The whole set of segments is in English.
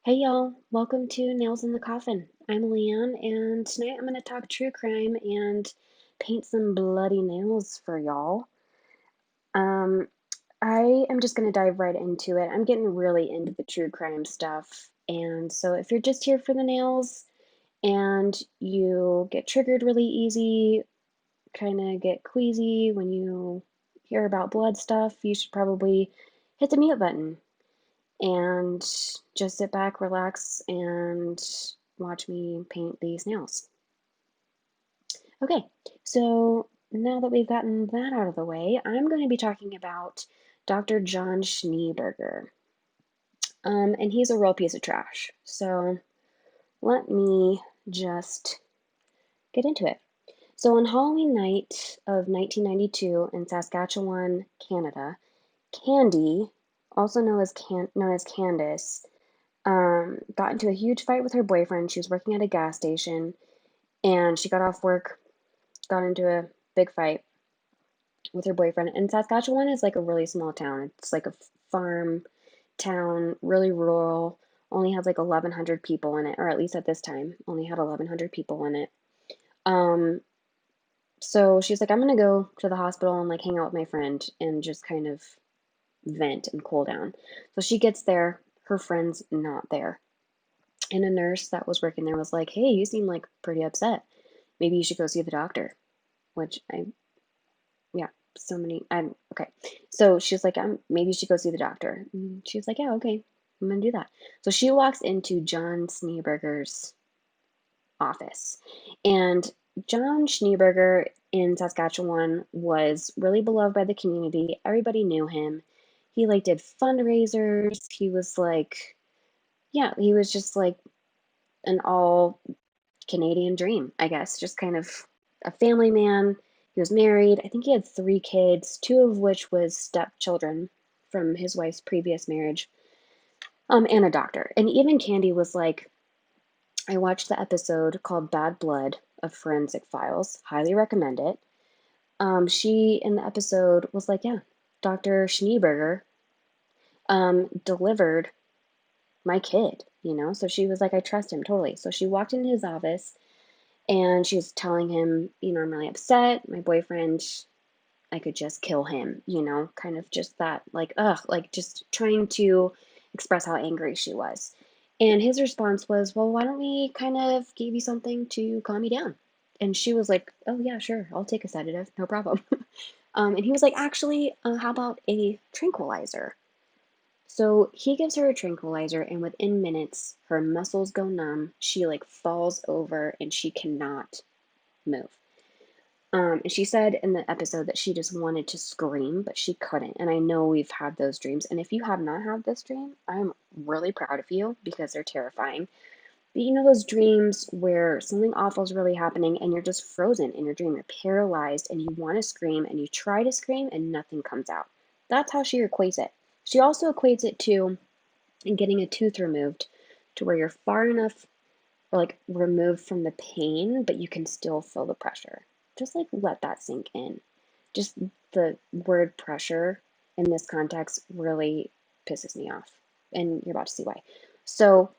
Hey y'all, welcome to Nails in the Coffin. I'm Leanne, and tonight I'm going to talk true crime and paint some bloody nails for y'all. Um, I am just going to dive right into it. I'm getting really into the true crime stuff, and so if you're just here for the nails and you get triggered really easy, kind of get queasy when you hear about blood stuff, you should probably hit the mute button and just sit back, relax, and watch me paint these nails. Okay, so now that we've gotten that out of the way, I'm going to be talking about Dr. John Schneeberger. And he's a real piece of trash. So let me just get into it. So on Halloween night of 1992 in Saskatchewan, Canada, Candy, also known as Candace, got into a huge fight with her boyfriend. She was working at a gas station and she got off work, got into a big fight with her boyfriend. And Saskatchewan is like a really small town. It's like a farm town, really rural, only has like 1,100 people in it, or at least at this time, only had 1,100 people in it. Um, so she's like, I'm gonna go to the hospital and like hang out with my friend and just kind of vent and cool down. So she gets there, her friend's not there. And a nurse that was working there was like, hey, you seem like pretty upset. Maybe you should go see the doctor. Which yeah, okay. So she's like, maybe you should go see the doctor. And she's like, yeah, okay, I'm gonna do that. So she walks into John Schneeberger's office. And John Schneeberger in Saskatchewan was really beloved by the community. Everybody knew him. He like did fundraisers. He was like, yeah, he was just like an all Canadian dream, I guess. Just kind of a family man. He was married. I think he had 3 kids, two of which was stepchildren from his wife's previous marriage, and a doctor. And even Candy was like, I watched the episode called Bad Blood of Forensic Files. Highly recommend it. She in the episode was like, yeah, Dr. Schneeberger delivered my kid, you know? So she was like, I trust him totally. So she walked into his office and she was telling him, I'm really upset. My boyfriend, I could just kill him, kind of just that, like, ugh, like just trying to express how angry she was. And his response was, well, why don't we kind of give you something to calm you down? And she was like, oh, yeah, sure, I'll take a sedative, no problem. And he was like, actually, how about a tranquilizer? So he gives her a tranquilizer, and within minutes, her muscles go numb. She like falls over and she cannot move. And she said in the episode that she just wanted to scream, but she couldn't. And I know we've had those dreams. And if you have not had this dream, I'm really proud of you because they're terrifying. But you know those dreams where something awful is really happening and you're just frozen in your dream. You're paralyzed and you want to scream and you try to scream and nothing comes out. That's how she equates it. She also equates it to getting a tooth removed to where you're far enough or like removed from the pain, but you can still feel the pressure. Just like let that sink in. Just the word pressure in this context really pisses me off. And you're about to see why. So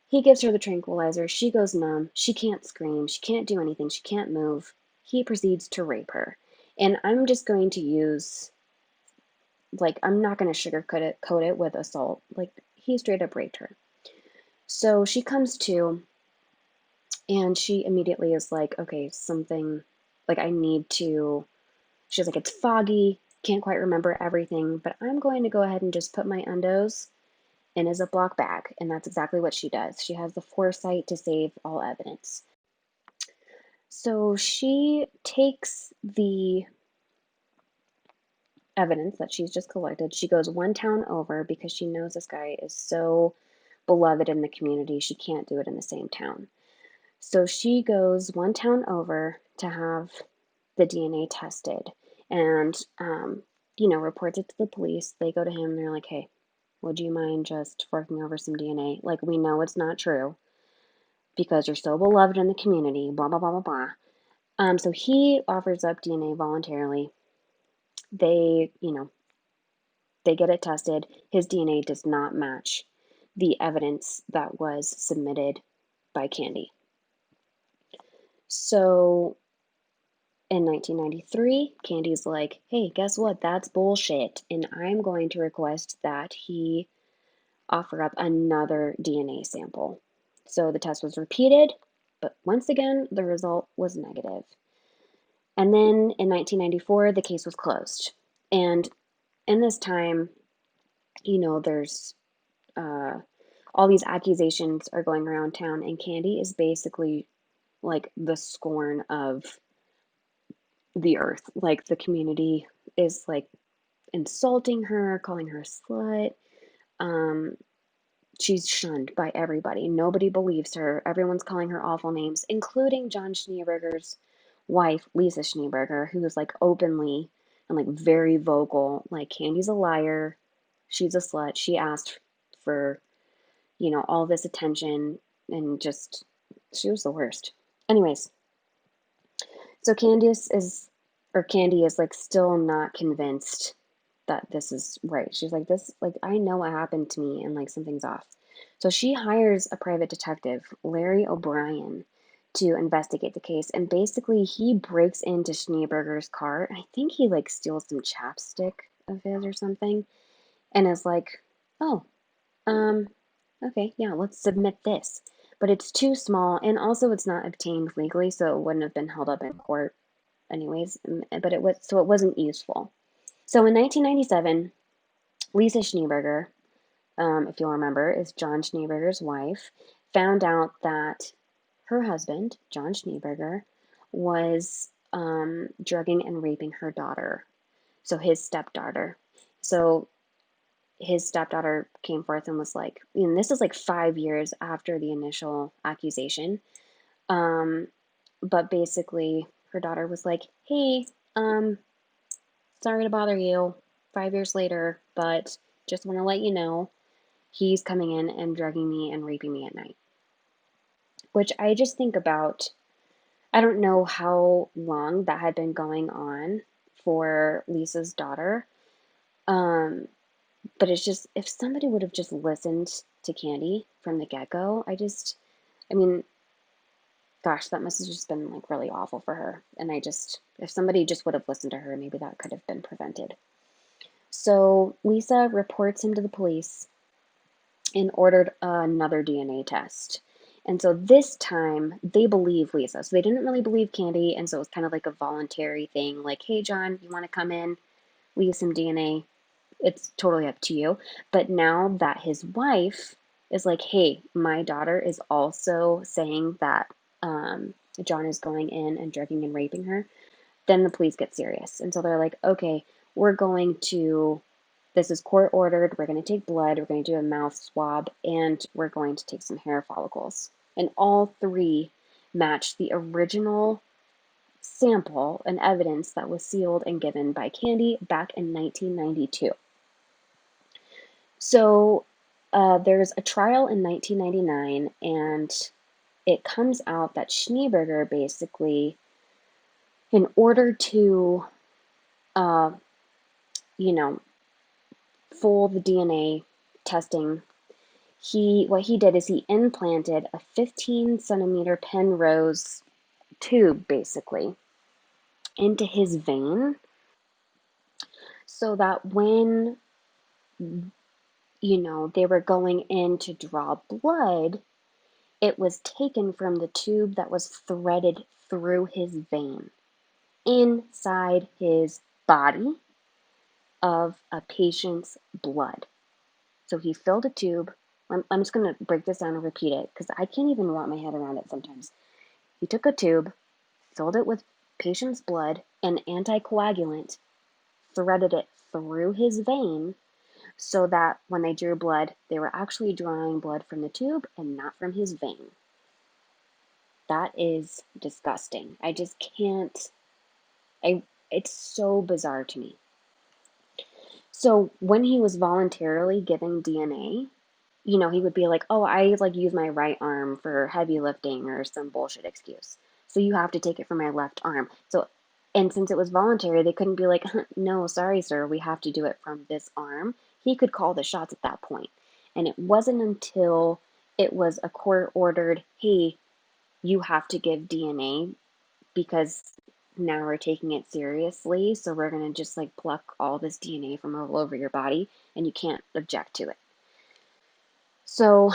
he gives her the tranquilizer. She goes numb. She can't scream. She can't do anything. She can't move. He proceeds to rape her. And I'm just going to use, like, I'm not going to coat it with assault. Like, he straight up raped her. So she comes to, and she immediately is like, okay, something, like, I need to, she's like, it's foggy, can't quite remember everything, but I'm going to go ahead and just put my undos in a Ziploc bag. And that's exactly what she does. She has the foresight to save all evidence. So she takes the evidence that she's just collected. She goes one town over because she knows this guy is so beloved in the community, she can't do it in the same town. So she goes one town over to have the DNA tested and, reports it to the police. They go to him, they're like, hey, would you mind just forking over some DNA? Like, we know it's not true because you're so beloved in the community, blah, blah, blah, blah, blah. So he offers up DNA voluntarily. They, they get it tested. His DNA does not match the evidence that was submitted by Candy. So in 1993, Candy's like, hey, guess what? That's bullshit. And I'm going to request that he offer up another DNA sample. So the test was repeated, but once again, the result was negative. And then in 1994, the case was closed. And in this time, there's all these accusations are going around town, and Candy is basically like the scorn of the earth. Like the community is like insulting her, calling her a slut. Um, she's shunned by everybody. Nobody believes her. Everyone's calling her awful names, including John Schneeberger's wife, Lisa Schneeberger, who is like openly and like very vocal, like Candy's a liar. She's a slut. She asked for, all this attention and just, she was the worst. Anyways, so Candy is like still not convinced that this is right. She's like, I know what happened to me and like something's off. So she hires a private detective, Larry O'Brien, to investigate the case. And basically, he breaks into Schneeberger's car. And I think he like steals some chapstick of his or something and is like, oh, um, okay, yeah, let's submit this. But it's too small, and also it's not obtained legally, so it wouldn't have been held up in court anyways. But it wasn't useful. So in 1997, Lisa Schneeberger, if you'll remember, is John Schneeberger's wife, found out that her husband, John Schneeberger, was drugging and raping her daughter, so his stepdaughter. So his stepdaughter came forth and was like, and this is like 5 years after the initial accusation. Um, but basically, her daughter was like, hey, sorry to bother you 5 years later, but just want to let you know he's coming in and drugging me and raping me at night. Which I just think about, I don't know how long that had been going on for Lisa's daughter. But it's just, if somebody would have just listened to Candy from the get-go, I mean, gosh, that must have just been like really awful for her. And if somebody just would have listened to her, maybe that could have been prevented. So Lisa reports him to the police and ordered another DNA test. And so this time they believe Lisa. So they didn't really believe Candy. And so it was kind of like a voluntary thing, like, hey, John, you want to come in, leave some DNA? It's totally up to you. But now that his wife is like, hey, my daughter is also saying that John is going in and drugging and raping her, then the police get serious. And so they're like, okay, this is court ordered. We're going to take blood. We're going to do a mouth swab, and we're going to take some hair follicles. And all three match the original sample and evidence that was sealed and given by Candy back in 1992. So there's a trial in 1999, and it comes out that Schneeberger basically, in order to, uh, you know, fool the DNA testing, what he did is he implanted a 15 centimeter Penrose tube basically into his vein so that when, they were going in to draw blood, it was taken from the tube that was threaded through his vein inside his body of a patient's blood. So he filled a tube. I'm just going to break this down and repeat it because I can't even wrap my head around it sometimes. He took a tube, filled it with patient's blood, and anticoagulant, threaded it through his vein so that when they drew blood, they were actually drawing blood from the tube and not from his vein. That is disgusting. I just can't. It's so bizarre to me. So when he was voluntarily giving DNA, he would be like, oh, I like use my right arm for heavy lifting or some bullshit excuse. So you have to take it from my left arm. And since it was voluntary, they couldn't be like, no, sorry, sir, we have to do it from this arm. He could call the shots at that point. And it wasn't until it was a court ordered, hey, you have to give DNA because now we're taking it seriously. So we're going to just like pluck all this DNA from all over your body and you can't object to it. So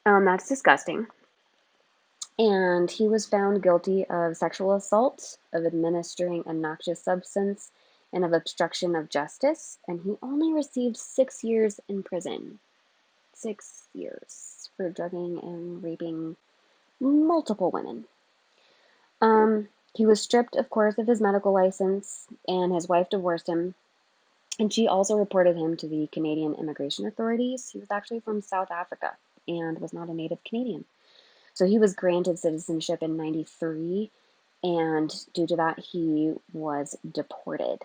that's disgusting. And he was found guilty of sexual assault, of administering a noxious substance, and of obstruction of justice. And he only received 6 years in prison. 6 years for drugging and raping multiple women. He was stripped, of course, of his medical license, and his wife divorced him. And she also reported him to the Canadian immigration authorities. He was actually from South Africa and was not a native Canadian. So he was granted citizenship in 93, and due to that, he was deported.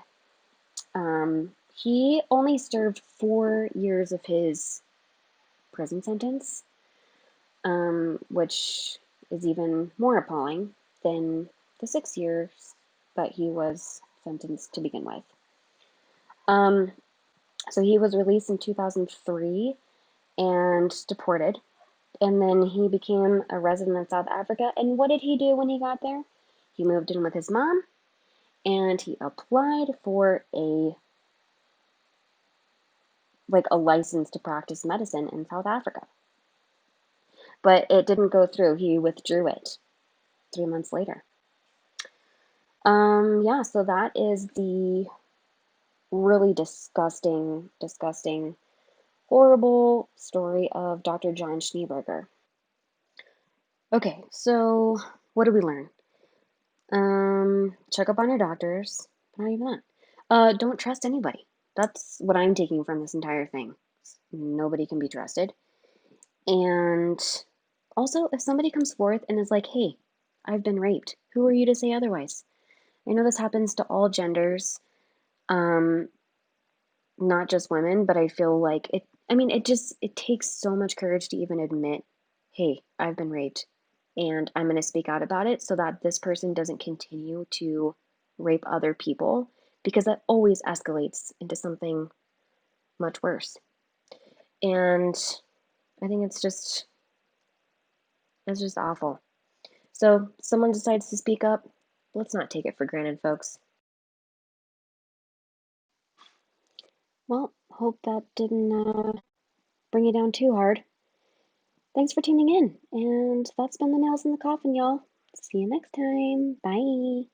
He only served 4 years of his prison sentence, which is even more appalling than the 6 years that he was sentenced to begin with. So he was released in 2003 and deported. And then he became a resident of South Africa. And what did he do when he got there? He moved in with his mom and he applied for a license to practice medicine in South Africa. But it didn't go through. He withdrew it 3 months later. Yeah, so that is the really disgusting, horrible story of Dr. John Schneeberger. Okay, so what did we learn? Check up on your doctors. Not even that. Don't trust anybody. That's what I'm taking from this entire thing. Nobody can be trusted. And also, if somebody comes forth and is like, hey, I've been raped, who are you to say otherwise? I know this happens to all genders, not just women, but I feel like it takes so much courage to even admit, hey, I've been raped and I'm going to speak out about it so that this person doesn't continue to rape other people, because that always escalates into something much worse. And I think it's just awful. So someone decides to speak up, let's not take it for granted, folks. Well, hope that didn't bring you down too hard. Thanks for tuning in, and that's been the Nails in the Coffin, y'all. See you next time. Bye.